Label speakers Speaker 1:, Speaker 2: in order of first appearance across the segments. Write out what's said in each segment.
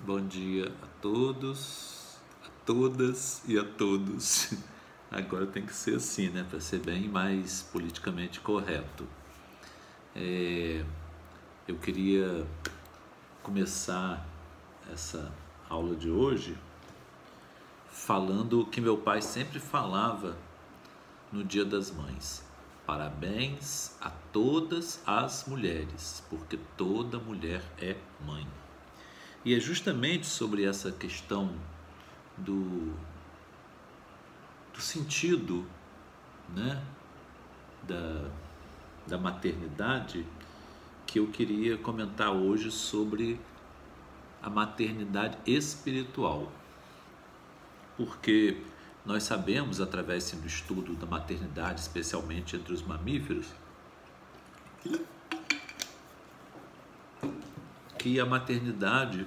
Speaker 1: Bom dia a todos, a todas e a todos. Agora tem que ser assim, né? Para ser bem mais politicamente correto. Eu queria começar essa aula de hoje falando o que meu pai sempre falava no Dia das Mães. Parabéns a todas as mulheres, porque toda mulher é mãe. E é justamente sobre essa questão do sentido, né, da maternidade que eu queria comentar hoje sobre a maternidade espiritual. Porque nós sabemos, através do estudo da maternidade, especialmente entre os mamíferos, que a maternidade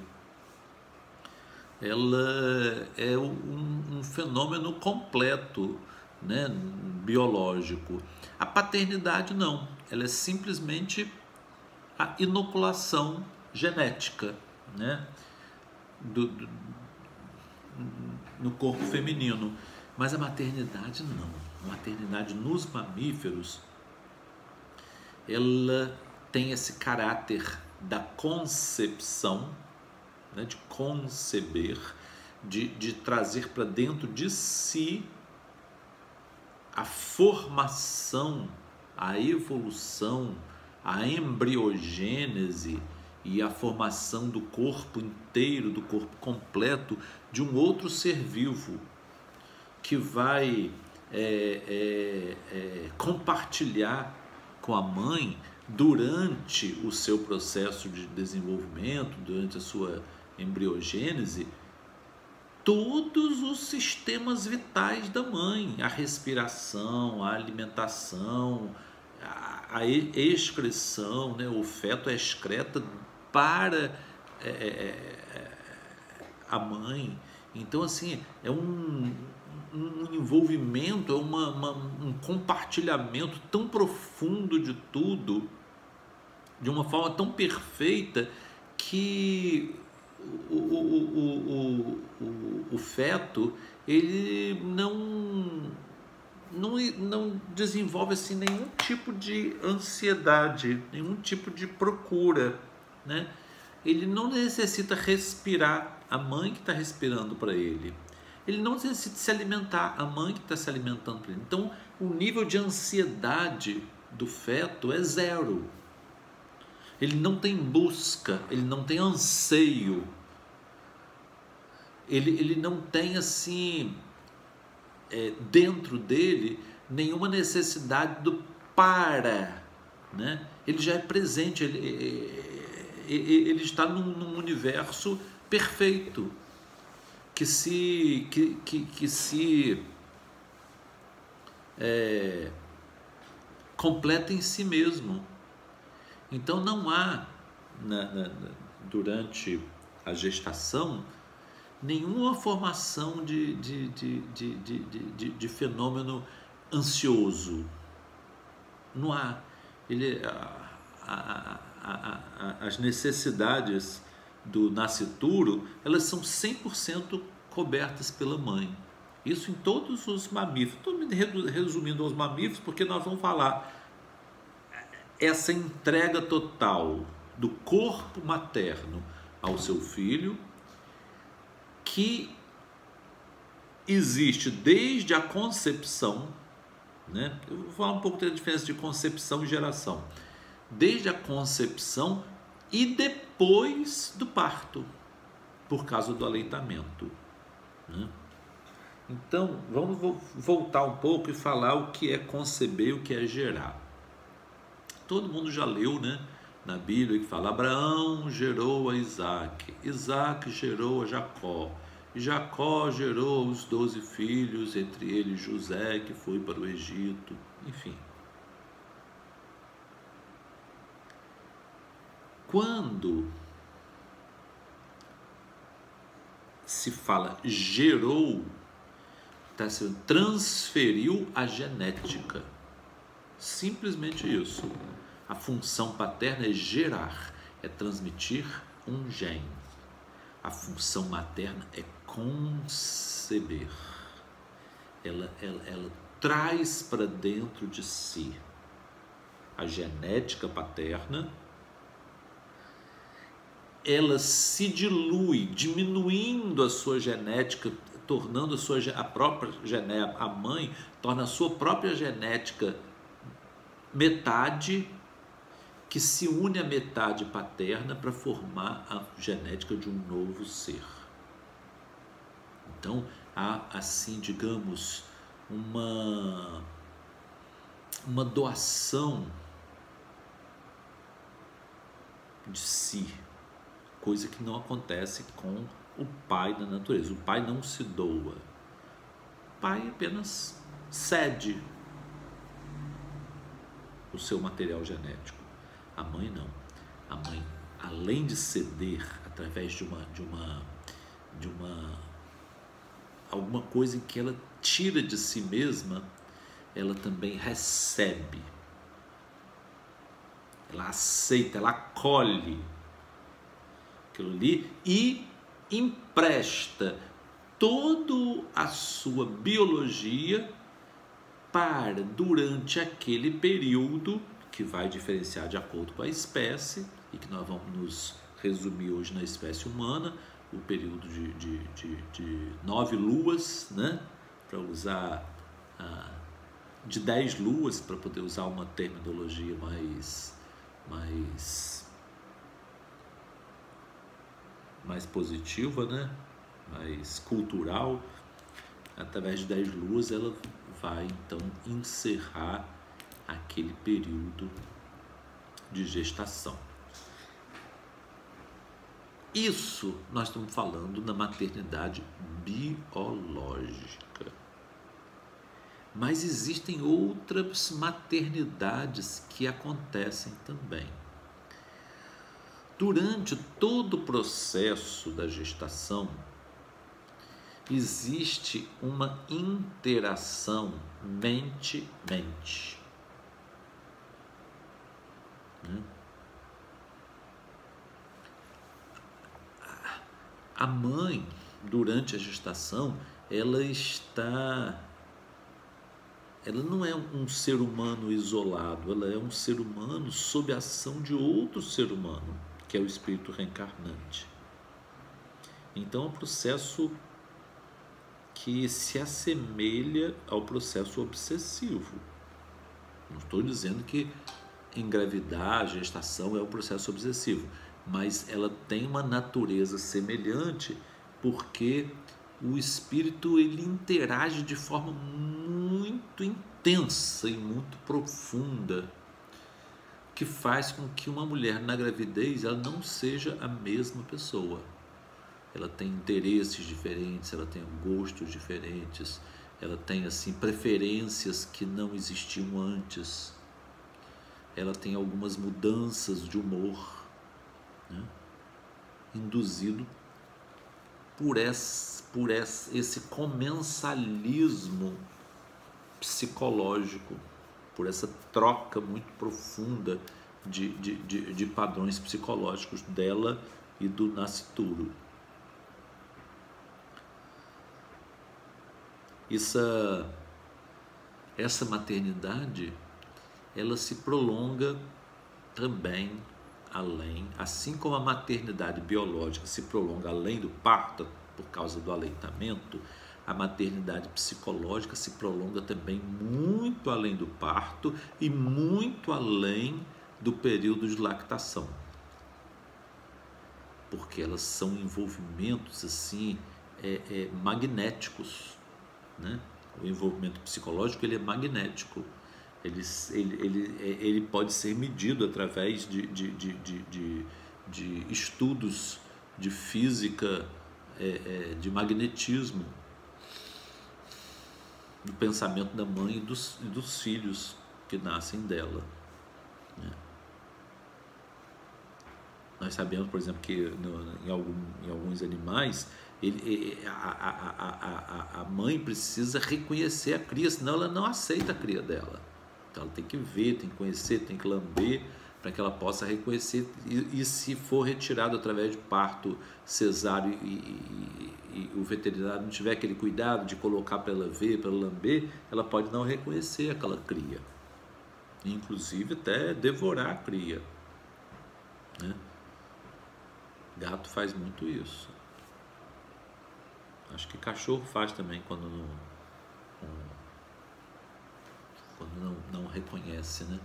Speaker 1: ela é um fenômeno completo, né, biológico. A paternidade não, ela é simplesmente a inoculação genética, né, no corpo feminino. Mas a maternidade não. A maternidade nos mamíferos, ela tem esse caráter da concepção, né, de conceber, de trazer para dentro de si a formação, a evolução, a embriogênese e a formação do corpo inteiro, do corpo completo de um outro ser vivo que vai compartilhar com a mãe durante o seu processo de desenvolvimento, durante a sua embriogênese, todos os sistemas vitais da mãe, a respiração, a alimentação, a excreção, né? O feto excreta para a mãe. Então, assim, é um envolvimento, é um compartilhamento tão profundo de tudo, de uma forma tão perfeita, que o feto ele não desenvolve assim, nenhum tipo de ansiedade, nenhum tipo de procura, né? Ele não necessita respirar, a mãe que está respirando para ele. Ele não necessita se alimentar, a mãe que está se alimentando para ele. Então, o nível de ansiedade do feto é zero. Ele não tem busca, ele não tem anseio. Ele não tem, assim, dentro dele, nenhuma necessidade do para, né? Ele já é presente, ele está num universo perfeito, que se completa em si mesmo. Então não há, durante a gestação, nenhuma formação de fenômeno ansioso. Não há. As necessidades do nascituro, elas são 100% cobertas pela mãe. Isso em todos os mamíferos. Estou resumindo aos mamíferos, porque nós vamos falar essa entrega total do corpo materno ao seu filho, que existe desde a concepção, né? Eu vou falar um pouco da diferença de concepção e geração. Desde a concepção e depois do parto, por causa do aleitamento, né? Então, vamos voltar um pouco e falar o que é conceber e o que é gerar. Todo mundo já leu, né, na Bíblia, que fala: Abraão gerou a Isaac, Isaac gerou a Jacó, e Jacó gerou os 12 filhos, entre eles José, que foi para o Egito, enfim. Quando se fala gerou, tá sendo transferiu a genética. Simplesmente isso. A função paterna é gerar, é transmitir um gene. A função materna é conceber. Ela traz para dentro de si a genética paterna, ela se dilui, diminuindo a sua genética, tornando a própria genética, a mãe torna a sua própria genética metade, que se une à metade paterna para formar a genética de um novo ser. Então, há, assim, digamos, uma doação de si, coisa que não acontece com o pai da natureza. O pai não se doa. O pai apenas cede o seu material genético. A mãe não. A mãe, além de ceder através de alguma coisa em que ela tira de si mesma, ela também recebe. Ela aceita, ela acolhe aquilo ali e empresta toda a sua biologia para, durante aquele período, que vai diferenciar de acordo com a espécie, e que nós vamos nos resumir hoje na espécie humana, o período de 9 luas, né? Para usar de 10 luas, para poder usar uma terminologia mais positiva, né? Mais cultural. Através de 10 luas ela vai então encerrar aquele período de gestação. Isso nós estamos falando na maternidade biológica. Mas existem outras maternidades que acontecem também. Durante todo o processo da gestação, existe uma interação mente-mente. A mãe, durante a gestação, ela não é um ser humano isolado, ela é um ser humano sob a ação de outro ser humano, que é o espírito reencarnante. Então é um processo que se assemelha ao processo obsessivo. Não estou dizendo que engravidar, a gestação é um processo obsessivo, mas ela tem uma natureza semelhante, porque o espírito ele interage de forma muito intensa e muito profunda, que faz com que uma mulher na gravidez ela não seja a mesma pessoa. Ela tem interesses diferentes, ela tem gostos diferentes, ela tem assim preferências que não existiam antes. Ela tem algumas mudanças de humor, né? Induzido por esse comensalismo psicológico, por essa troca muito profunda de padrões psicológicos dela e do nascituro. Essa maternidade, ela se prolonga também além, assim como a maternidade biológica se prolonga além do parto por causa do aleitamento, a maternidade psicológica se prolonga também muito além do parto e muito além do período de lactação, porque elas são envolvimentos assim magnéticos, né? O envolvimento psicológico ele é magnético. Ele pode ser medido através de estudos de física, de magnetismo, do pensamento da mãe e dos filhos que nascem dela, né? Nós sabemos, por exemplo, que em alguns animais a mãe precisa reconhecer a cria, senão ela não aceita a cria dela. Então ela tem que ver, tem que conhecer, tem que lamber para que ela possa reconhecer, e se for retirado através de parto cesáreo e o veterinário não tiver aquele cuidado de colocar para ela ver, para ela lamber, ela pode não reconhecer aquela cria, inclusive até devorar a cria, né? Gato faz muito isso. Acho que cachorro faz também quando não reconhece, né?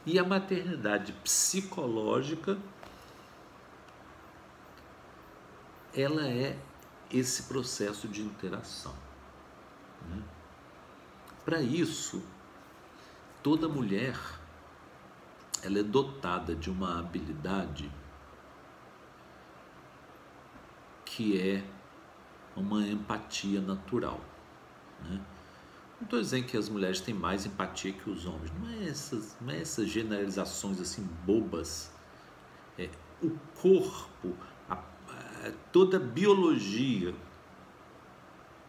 Speaker 1: E a maternidade psicológica, ela é esse processo de interação, né? Para isso, toda mulher, ela é dotada de uma habilidade que é uma empatia natural, né? Não estou dizendo que as mulheres têm mais empatia que os homens, não é essas generalizações assim bobas. O corpo, toda a biologia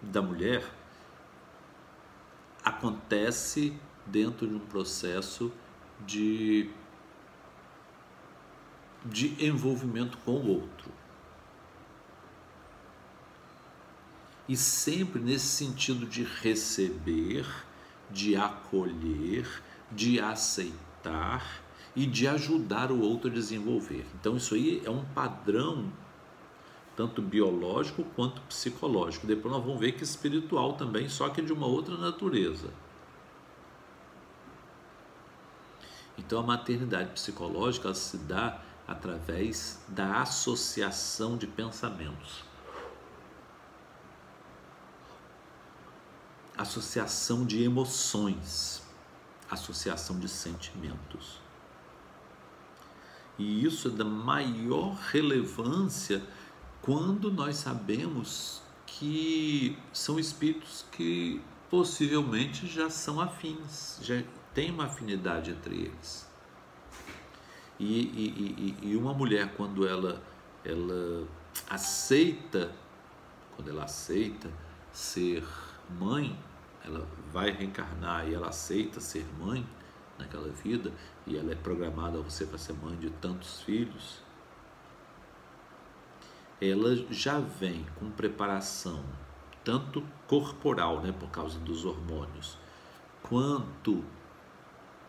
Speaker 1: da mulher acontece dentro de um processo de envolvimento com o outro. E sempre nesse sentido de receber, de acolher, de aceitar e de ajudar o outro a desenvolver. Então isso aí é um padrão tanto biológico quanto psicológico. Depois nós vamos ver que espiritual também, só que de uma outra natureza. Então a maternidade psicológica, ela se dá através da associação de pensamentos, associação de emoções, associação de sentimentos. E isso é da maior relevância quando nós sabemos que são espíritos que possivelmente já são afins, já tem uma afinidade entre eles. E uma mulher, quando ela aceita ser mãe, ela vai reencarnar e ela aceita ser mãe naquela vida, e ela é programada para ser mãe de tantos filhos, ela já vem com preparação tanto corporal, né, por causa dos hormônios, quanto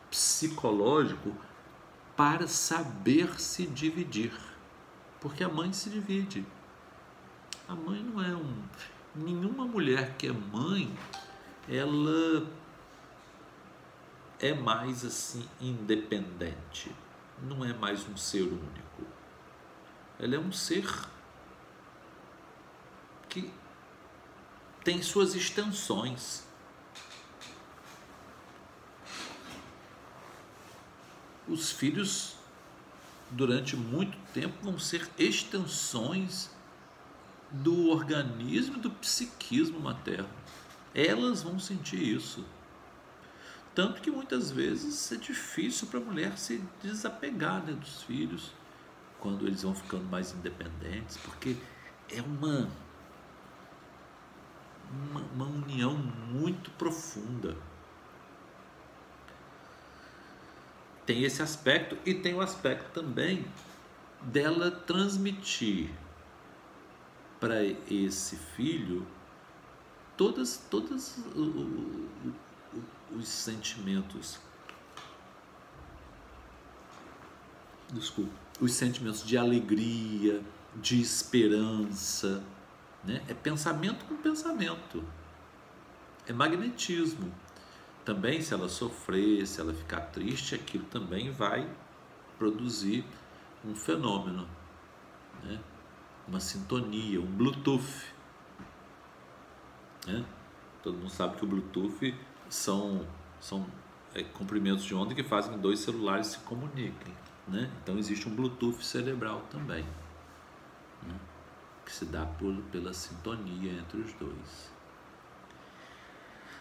Speaker 1: psicológico, para saber se dividir, porque a mãe se divide. A mãe não é nenhuma mulher que é mãe, ela é mais assim independente, não é mais um ser único. Ela é um ser que tem suas extensões. Os filhos, durante muito tempo, vão ser extensões do organismo e do psiquismo materno. Elas vão sentir isso. Tanto que muitas vezes é difícil para a mulher se desapegar, né, dos filhos, quando eles vão ficando mais independentes, porque é uma união muito profunda. Tem esse aspecto, e tem o aspecto também dela transmitir para esse filho todos os sentimentos, os sentimentos de alegria, de esperança, né? É pensamento com pensamento, é magnetismo. Também, se ela sofrer, se ela ficar triste, aquilo também vai produzir um fenômeno, né? Uma sintonia, um Bluetooth, né? Todo mundo sabe que o Bluetooth são comprimentos de onda que fazem que dois celulares se comuniquem, né? Então existe um Bluetooth cerebral também, né? Que se dá pela sintonia entre os dois.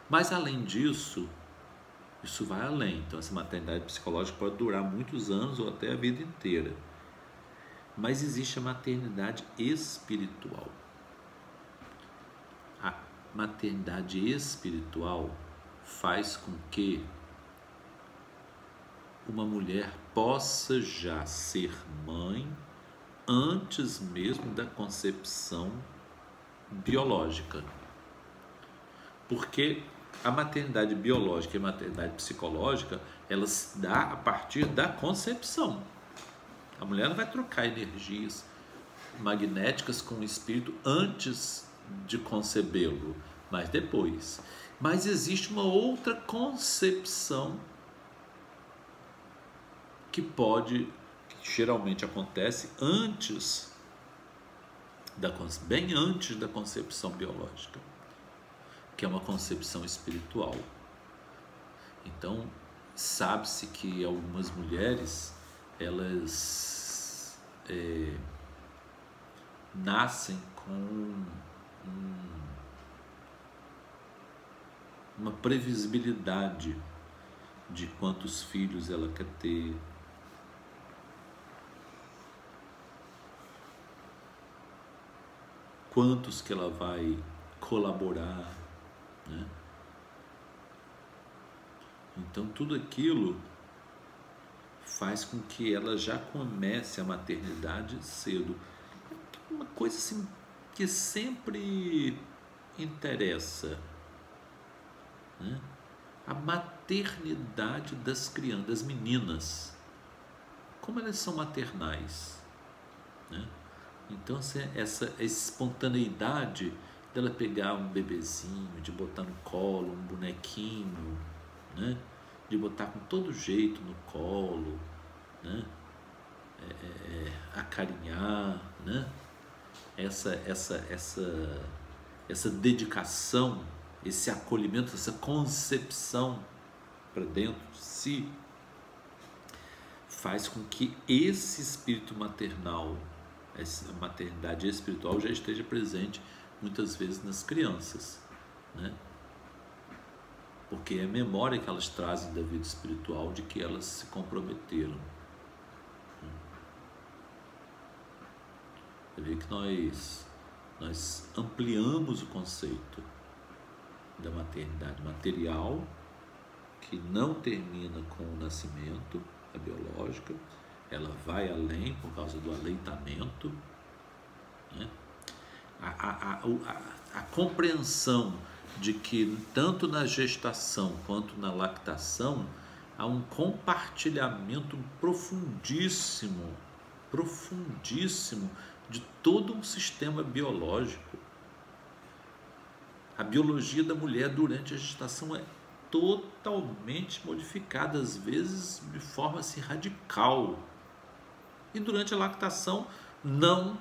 Speaker 1: Mas além disso, isso vai além. Então essa maternidade psicológica pode durar muitos anos ou até a vida inteira. Mas existe a maternidade espiritual. maternidade espiritual faz com que uma mulher possa já ser mãe antes mesmo da concepção biológica. Porque a maternidade biológica e a maternidade psicológica, ela se dá a partir da concepção. A mulher não vai trocar energias magnéticas com o espírito antes de concebê-lo, mas depois. Mas existe uma outra concepção que geralmente acontece bem antes da concepção biológica, que é uma concepção espiritual. Então, sabe-se que algumas mulheres, elas nascem com uma previsibilidade de quantos filhos ela quer ter, quantos que ela vai colaborar, né? Então tudo aquilo faz com que ela já comece a maternidade cedo. Uma coisa assim que sempre interessa, né? A maternidade das crianças, das meninas, como elas são maternais, né? Então essa espontaneidade dela pegar um bebezinho, de botar no colo, um bonequinho, né? De botar com todo jeito no colo, né? Acarinhar, né? Essa dedicação, esse acolhimento, essa concepção para dentro de si, faz com que esse espírito maternal, essa maternidade espiritual já esteja presente muitas vezes nas crianças, né? Porque é a memória que elas trazem da vida espiritual de que elas se comprometeram. Você vê que nós ampliamos o conceito da maternidade material, que não termina com o nascimento, a biológica, ela vai além por causa do aleitamento, né? A compreensão de que tanto na gestação quanto na lactação há um compartilhamento profundíssimo de todo um sistema biológico. A biologia da mulher durante a gestação é totalmente modificada, às vezes de forma assim, radical. E durante a lactação, não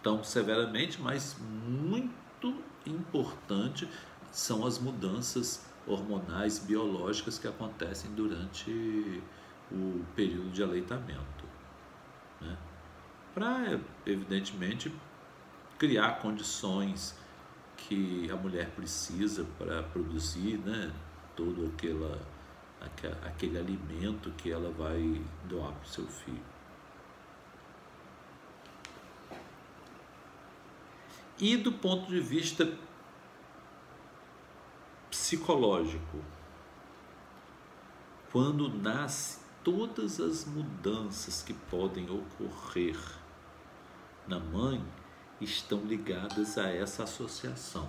Speaker 1: tão severamente, mas muito importante são as mudanças hormonais, biológicas que acontecem durante o período de aleitamento, né? Para, evidentemente, criar condições que a mulher precisa para produzir, né, todo aquele alimento que ela vai doar para o seu filho. E do ponto de vista psicológico, quando nasce, todas as mudanças que podem ocorrer na mãe estão ligadas a essa associação.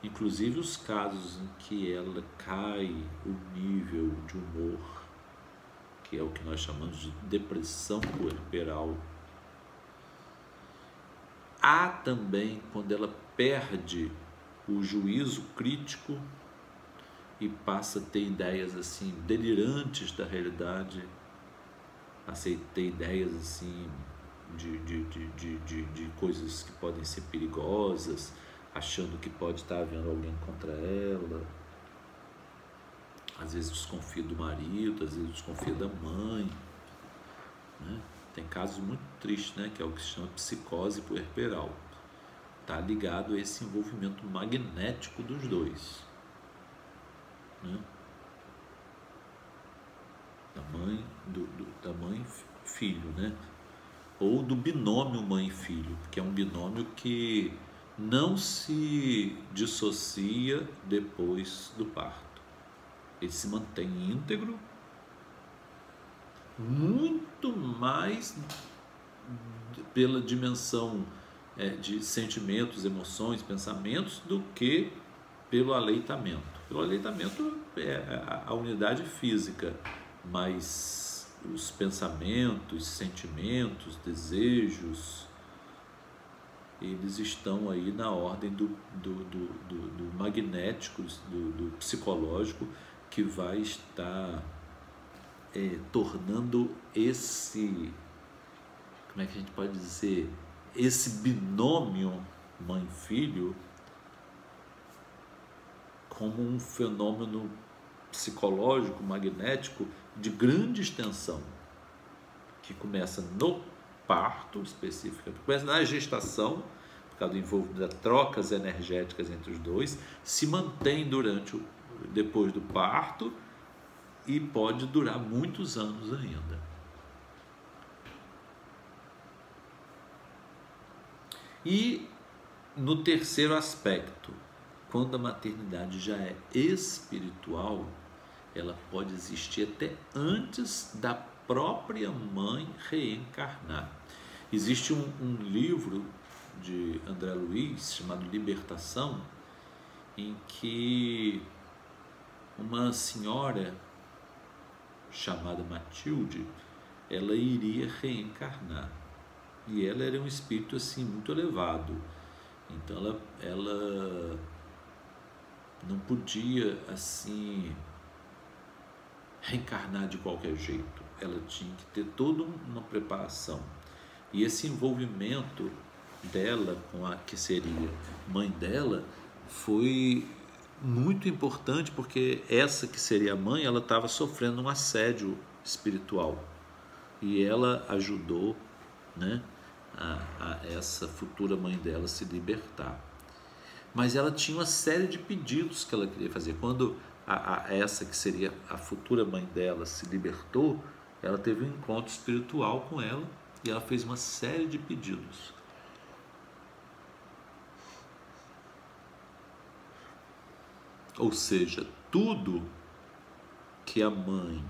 Speaker 1: Inclusive os casos em que ela cai o nível de humor, que é o que nós chamamos de depressão puerperal. Há também quando ela perde o juízo crítico e passa a ter ideias assim delirantes da realidade, passa a ter ideias assim de coisas que podem ser perigosas, achando que pode estar havendo alguém contra ela. Às vezes desconfia do marido, às vezes desconfia da mãe, né? Tem casos muito tristes, né? Que é o que se chama psicose puerperal. Está ligado a esse envolvimento magnético dos dois, né? Da mãe filho, né? Ou do binômio mãe-filho, que é um binômio que não se dissocia depois do parto. Ele se mantém íntegro, muito mais pela dimensão de sentimentos, emoções, pensamentos, do que pelo aleitamento. Pelo aleitamento é a unidade física, mas os pensamentos, sentimentos, desejos, eles estão aí na ordem do magnético, do psicológico, que vai estar tornando esse, como é que a gente pode dizer, esse binômio mãe-filho como um fenômeno psicológico, magnético de grande extensão, que começa no parto específico, começa na gestação, por causa do envolvimento de trocas energéticas entre os dois, se mantém depois do parto e pode durar muitos anos ainda. E no terceiro aspecto, quando a maternidade já é espiritual, ela pode existir até antes da própria mãe reencarnar. Existe um livro de André Luiz chamado Libertação, em que uma senhora chamada Matilde, ela iria reencarnar, e ela era um espírito assim muito elevado, então ela não podia assim reencarnar de qualquer jeito, ela tinha que ter toda uma preparação, e esse envolvimento dela com a que seria mãe dela foi muito importante, porque essa que seria a mãe, ela estava sofrendo um assédio espiritual, e ela ajudou, né, a essa futura mãe dela se libertar. Mas ela tinha uma série de pedidos que ela queria fazer. Quando essa que seria a futura mãe dela se libertou, ela teve um encontro espiritual com ela e ela fez uma série de pedidos. Ou seja, tudo que a mãe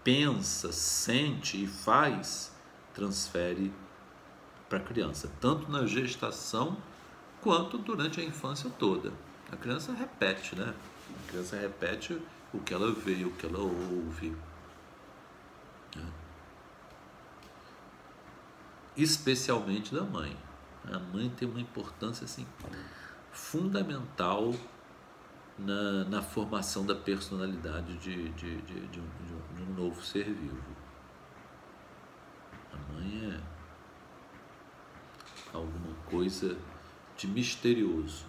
Speaker 1: pensa, sente e faz, transfere para a criança, tanto na gestação quanto durante a infância toda. A criança repete, né? A criança repete o que ela vê, o que ela ouve, né? Especialmente da mãe. A mãe tem uma importância assim fundamental na formação da personalidade de um novo ser vivo. A mãe é alguma coisa de misterioso,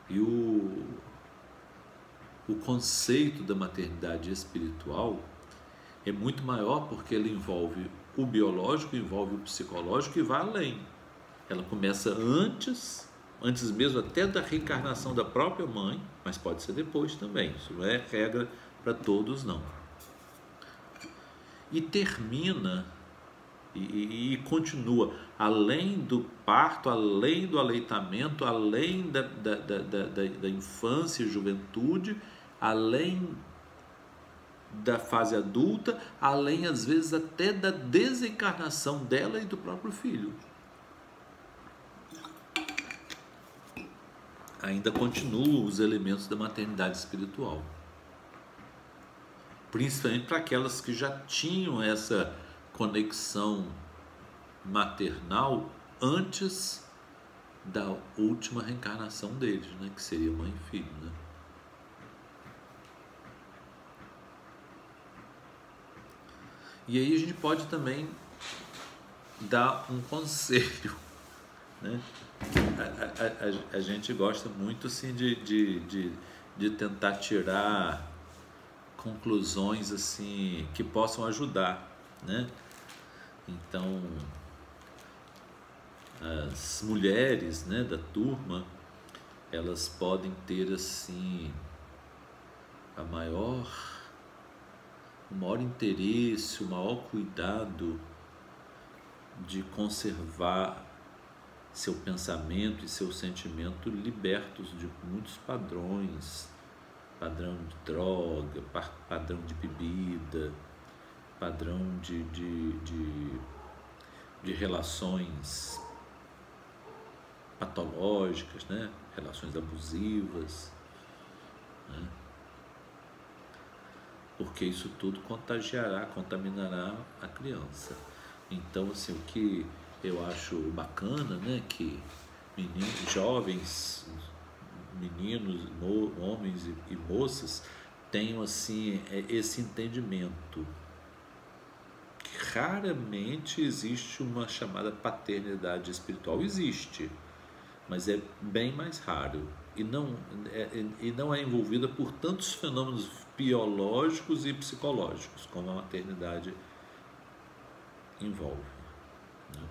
Speaker 1: E o conceito da maternidade espiritual é muito maior, porque ele envolve o biológico, envolve o psicológico e vai além. Ela começa antes mesmo até da reencarnação da própria mãe, mas pode ser depois também, isso não é regra para todos não. E termina e continua, além do parto, além do aleitamento, além da infância e juventude, além da fase adulta, além às vezes até da desencarnação dela e do próprio filho. Ainda continuam os elementos da maternidade espiritual, principalmente para aquelas que já tinham essa conexão maternal antes da última reencarnação deles, né? Que seria mãe e filho, né? E aí a gente pode também dar um conselho, né? A gente gosta muito assim, de tentar tirar conclusões assim que possam ajudar, né? Então, as mulheres, né, da turma, elas podem ter assim a maior o maior interesse, o maior cuidado de conservar seu pensamento e seu sentimento libertos de muitos padrões, padrão de droga, padrão de bebida, padrão de relações patológicas, né? Relações abusivas, né? Porque isso tudo contaminará a criança. Então, assim, o que eu acho bacana, né, que meninos, jovens, meninos, homens e moças tenham, assim, esse entendimento que raramente existe uma chamada paternidade espiritual. Existe, mas é bem mais raro e não é envolvida por tantos fenômenos biológicos e psicológicos como a maternidade envolve, né?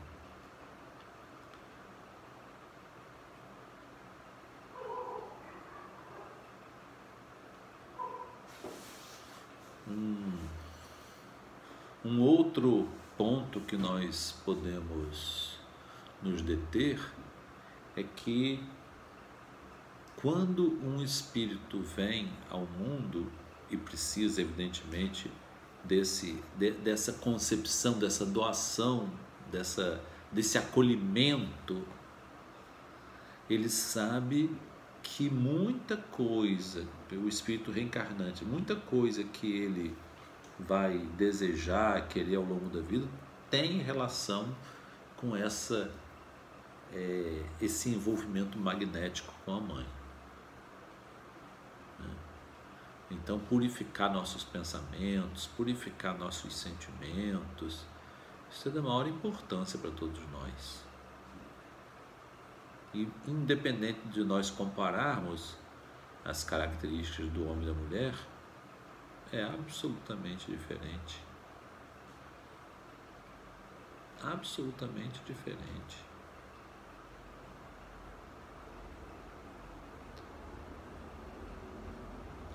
Speaker 1: Um outro ponto que nós podemos nos deter é que quando um espírito vem ao mundo e precisa, evidentemente, dessa concepção, dessa doação, desse acolhimento, ele sabe que muita coisa, o espírito reencarnante, muita coisa que ele vai desejar, querer ao longo da vida, tem relação com esse envolvimento magnético com a mãe. Então, purificar nossos pensamentos, purificar nossos sentimentos, isso é da maior importância para todos nós. E independente de nós compararmos as características do homem e da mulher, é absolutamente diferente. Absolutamente diferente.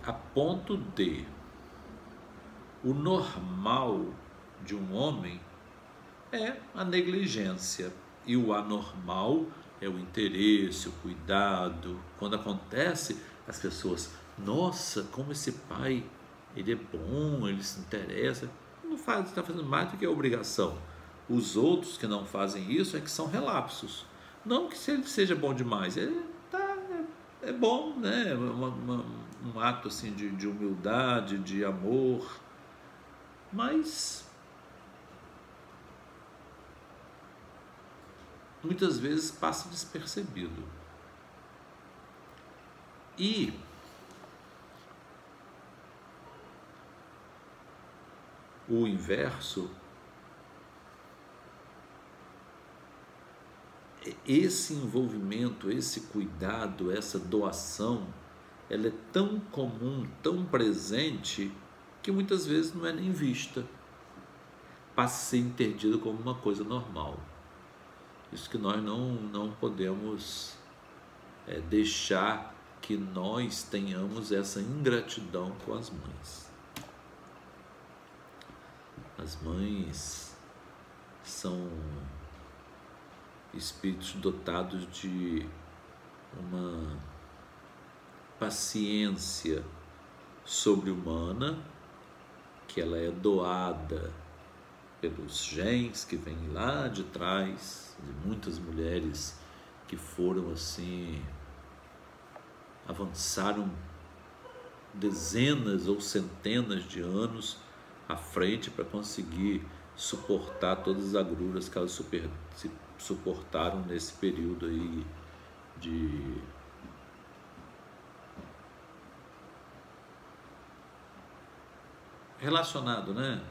Speaker 1: A ponto de o normal de um homem é a negligência e o anormal é o interesse, o cuidado. Quando acontece, as pessoas, nossa, como esse pai, ele é bom, ele se interessa. Não faz, está fazendo mais do que a obrigação. Os outros que não fazem isso é que são relapsos. Não que ele seja bom demais, é bom, né? Um ato assim de humildade, de amor, mas muitas vezes passa despercebido. E o inverso, esse envolvimento, esse cuidado, essa doação, ela é tão comum, tão presente, que muitas vezes não é nem vista. Passa a ser entendido como uma coisa normal. Isso que nós não podemos deixar que nós tenhamos essa ingratidão com as mães. As mães são espíritos dotados de uma paciência sobre-humana, que ela é doada pelos genes que vêm lá de trás, de muitas mulheres que foram assim, avançaram dezenas ou centenas de anos à frente para conseguir suportar todas as agruras que elas suportaram nesse período aí relacionado, né,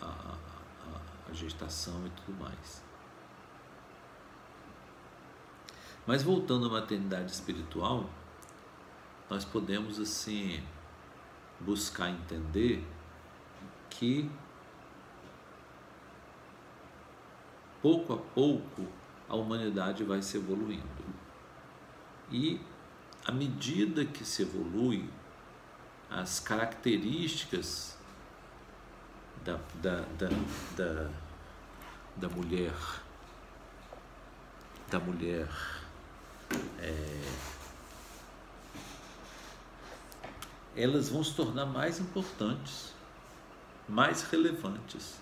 Speaker 1: a gestação e tudo mais. Mas voltando à maternidade espiritual, nós podemos assim buscar entender que pouco a pouco a humanidade vai se evoluindo. E à medida que se evolui, as características da mulher, elas vão se tornar mais importantes, mais relevantes.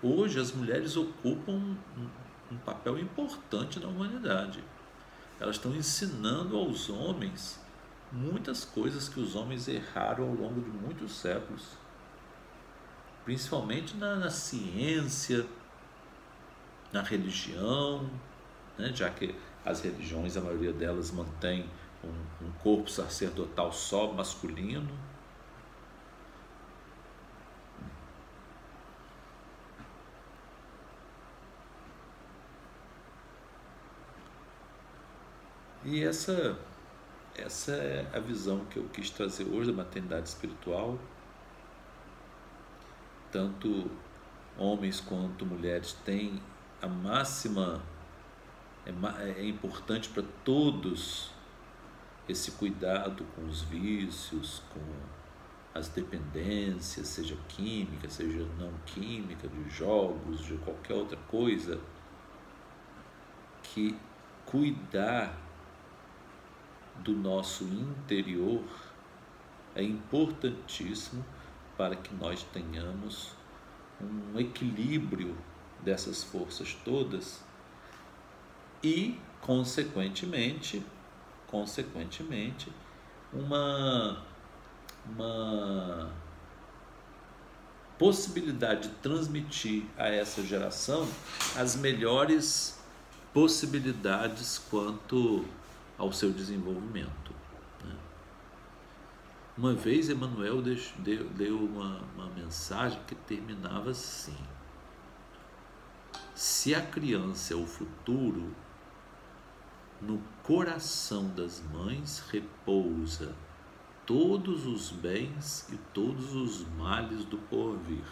Speaker 1: Hoje as mulheres ocupam um papel importante na humanidade. Elas estão ensinando aos homens muitas coisas que os homens erraram ao longo de muitos séculos, principalmente na ciência, na religião, né? Já que as religiões, a maioria delas mantém um corpo sacerdotal só masculino. E essa é a visão que eu quis trazer hoje da maternidade espiritual. Tanto homens quanto mulheres têm a máxima, é importante para todos esse cuidado com os vícios, com as dependências, seja química, seja não química, de jogos, de qualquer outra coisa, que cuidar do nosso interior é importantíssimo para que nós tenhamos um equilíbrio dessas forças todas e, consequentemente, uma possibilidade de transmitir a essa geração as melhores possibilidades quanto ao seu desenvolvimento, né? Uma vez Emmanuel deu uma mensagem que terminava assim: se a criança é o futuro, no coração das mães repousa todos os bens e todos os males do porvir.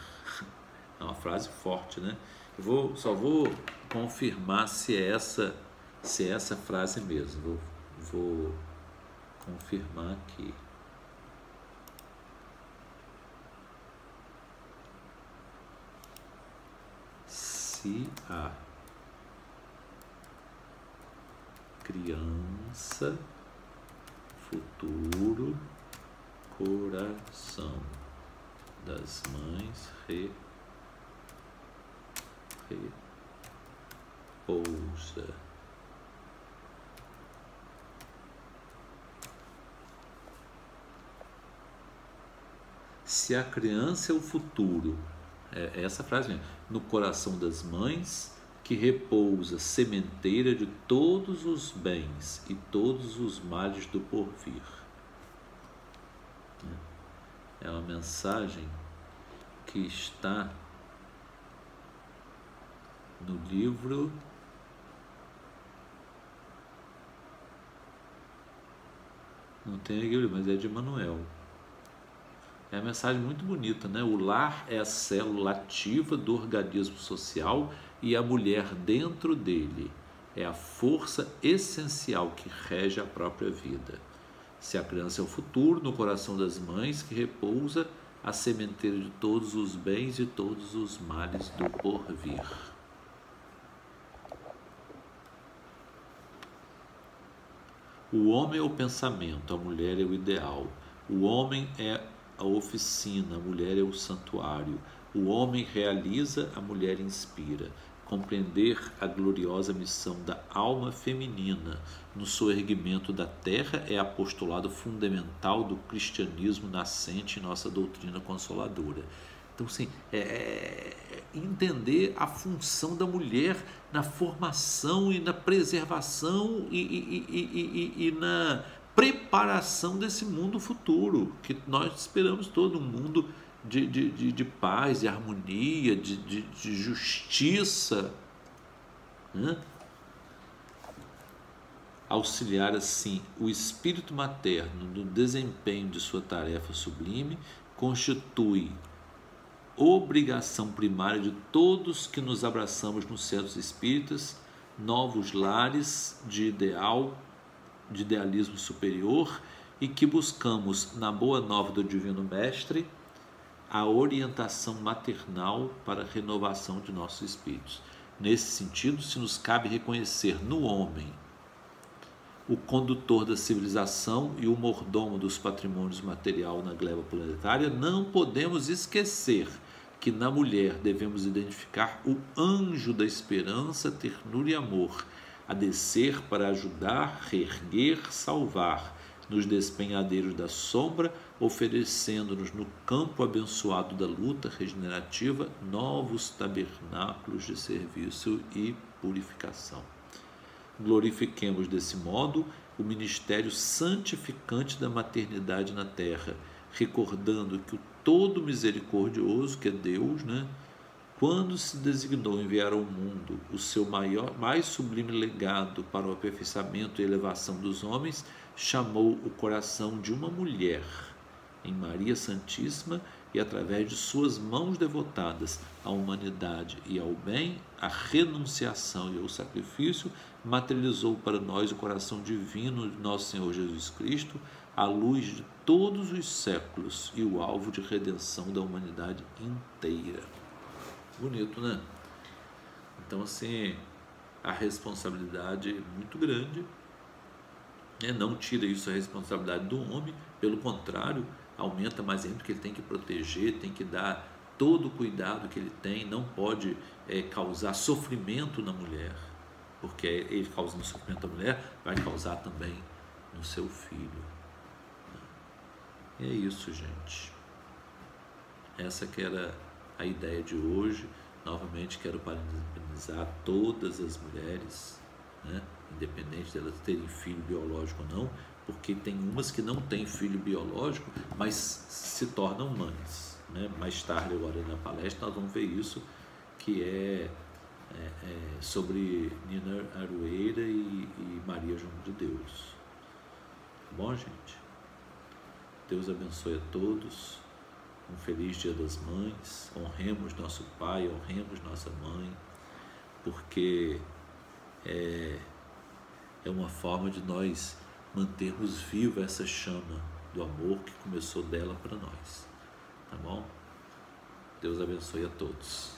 Speaker 1: É uma frase forte, né? Eu só vou confirmar se é essa frase mesmo. Vou confirmar aqui. Se a criança, futuro, coração das mães repousa se a criança é o futuro, é essa frase mesmo, no coração das mães que repousa sementeira de todos os bens e todos os males do porvir. É uma mensagem que está no livro não tem aqui, mas é de Emmanuel. É uma mensagem muito bonita, né? O lar é a célula ativa do organismo social e a mulher dentro dele é a força essencial que rege a própria vida. Se a criança é o futuro, no coração das mães que repousa a sementeira de todos os bens e todos os males do porvir. O homem é o pensamento, a mulher é o ideal. O homem é a oficina, a mulher é o santuário. O homem realiza, a mulher inspira. Compreender a gloriosa missão da alma feminina no soerguimento da terra é apostolado fundamental do cristianismo nascente em nossa doutrina consoladora. Então, sim, entender a função da mulher na formação e na preservação e na preparação desse mundo futuro, que nós esperamos todo um mundo de paz, de harmonia, de justiça, né? Auxiliar assim o espírito materno no desempenho de sua tarefa sublime constitui obrigação primária de todos que nos abraçamos nos centros espíritas, novos lares de idealismo superior e que buscamos na Boa Nova do Divino Mestre a orientação maternal para a renovação de nossos espíritos. Nesse sentido, se nos cabe reconhecer no homem o condutor da civilização e o mordomo dos patrimônios material na gleba planetária, não podemos esquecer que na mulher devemos identificar o anjo da esperança, ternura e amor, a descer para ajudar, reerguer, salvar, nos despenhadeiros da sombra, oferecendo-nos no campo abençoado da luta regenerativa novos tabernáculos de serviço e purificação. Glorifiquemos desse modo o ministério santificante da maternidade na terra, recordando que o todo misericordioso, que é Deus, quando se designou enviar ao mundo o seu mais sublime legado para o aperfeiçoamento e elevação dos homens, chamou o coração de uma mulher em Maria Santíssima e, através de suas mãos devotadas à humanidade e ao bem, à renunciação e ao sacrifício, materializou para nós o coração divino de nosso Senhor Jesus Cristo, a luz de todos os séculos e o alvo de redenção da humanidade inteira. Bonito, né? Então, assim, a responsabilidade é muito grande, não tira isso a responsabilidade do homem, pelo contrário, aumenta mais ainda, porque ele tem que proteger, tem que dar todo o cuidado que ele tem, não pode causar sofrimento na mulher, porque ele causando sofrimento na mulher, vai causar também no seu filho. E é isso, gente. Essa que era a ideia de hoje. Novamente quero parabenizar todas as mulheres, independente de elas terem filho biológico ou não, porque tem umas que não têm filho biológico, mas se tornam mães. Mais tarde, agora na palestra, nós vamos ver isso, que é sobre Nina Arueira e Maria João de Deus. Tá bom, gente? Deus abençoe a todos. Um feliz Dia das Mães. Honremos nosso pai, honremos nossa mãe, porque é uma forma de nós mantermos viva essa chama do amor que começou dela para nós. Tá bom? Deus abençoe a todos.